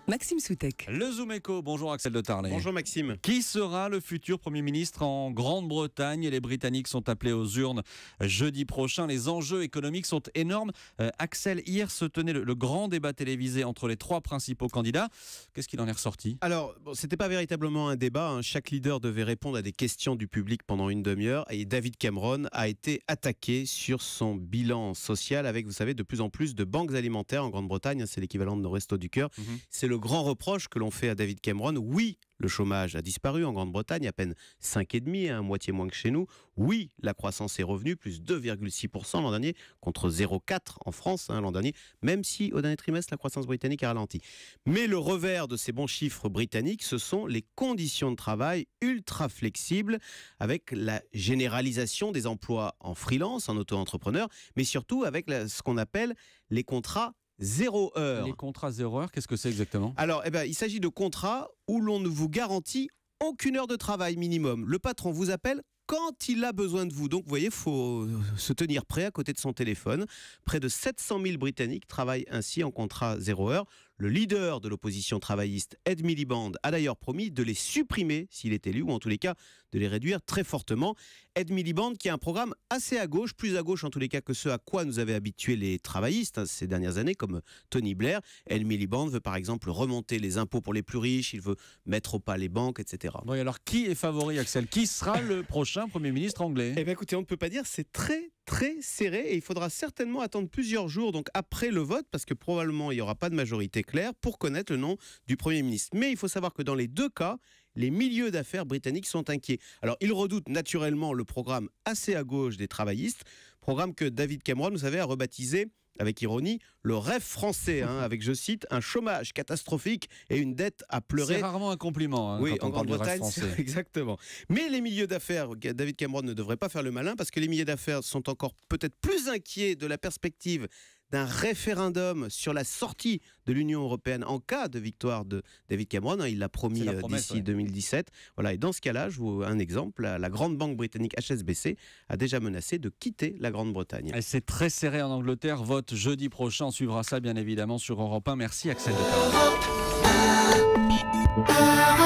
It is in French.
Maxime Soutek. Le Zoom Echo, bonjour Axel de Tarlet. Bonjour Maxime. Qui sera le futur Premier ministre en Grande-Bretagne? Les Britanniques sont appelés aux urnes jeudi prochain. Les enjeux économiques sont énormes. Axel, hier se tenait le grand débat télévisé entre les trois principaux candidats. Qu'est-ce qu'il en est ressorti? Alors, c'était pas véritablement un débat. Chaque leader devait répondre à des questions du public pendant une demi-heure. Et David Cameron a été attaqué sur son bilan social avec, vous savez, de plus en plus de banques alimentaires en Grande-Bretagne. C'est l'équivalent de nos Restos du Cœur. C'est le grand reproche que l'on fait à David Cameron. Oui, le chômage a disparu en Grande-Bretagne, à peine 5,5%, moitié moins que chez nous. Oui, la croissance est revenue, plus 2,6% l'an dernier, contre 0,4% en France l'an dernier, même si au dernier trimestre, la croissance britannique a ralenti. Mais le revers de ces bons chiffres britanniques, ce sont les conditions de travail ultra flexibles, avec la généralisation des emplois en freelance, en auto-entrepreneur, mais surtout avec ce qu'on appelle les contrats 0 heure. Les contrats 0 heure, qu'est-ce que c'est exactement? Alors, il s'agit de contrats où l'on ne vous garantit aucune heure de travail minimum. Le patron vous appelle quand il a besoin de vous. Donc, vous voyez, il faut se tenir prêt à côté de son téléphone. Près de 700 000 Britanniques travaillent ainsi en contrat 0 heure. Le leader de l'opposition travailliste, Ed Miliband, a d'ailleurs promis de les supprimer s'il est élu, ou en tous les cas de les réduire très fortement. Ed Miliband qui a un programme assez à gauche, plus à gauche en tous les cas que ce à quoi nous avaient habitués les travaillistes ces dernières années, comme Tony Blair. Ed Miliband veut par exemple remonter les impôts pour les plus riches, il veut mettre au pas les banques, etc. Bon, alors qui est favori, Axel? Qui sera le prochain Premier ministre anglais? Écoutez, on ne peut pas dire, c'est très serré et il faudra certainement attendre plusieurs jours, donc après le vote, parce que probablement il n'y aura pas de majorité claire pour connaître le nom du Premier ministre. Mais il faut savoir que dans les deux cas, les milieux d'affaires britanniques sont inquiets. Alors, ils redoutent naturellement le programme assez à gauche des travaillistes, programme que David Cameron, vous savez, a rebaptisé, avec ironie, le rêve français, avec, je cite, un chômage catastrophique et une dette à pleurer. C'est rarement un compliment oui, quand on en parle du rêve Grande-Bretagne, français. exactement. Mais les milieux d'affaires, David Cameron ne devrait pas faire le malin parce que les milieux d'affaires sont encore peut-être plus inquiets de la perspective d'un référendum sur la sortie de l'Union européenne en cas de victoire de David Cameron. Il l'a promis d'ici 2017. Voilà, et dans ce cas-là, je vous un exemple, la grande banque britannique HSBC a déjà menacé de quitter la Grande-Bretagne. C'est très serré en Angleterre. Vote jeudi prochain. On suivra ça bien évidemment sur Europe 1. Merci Axel de Tarlet.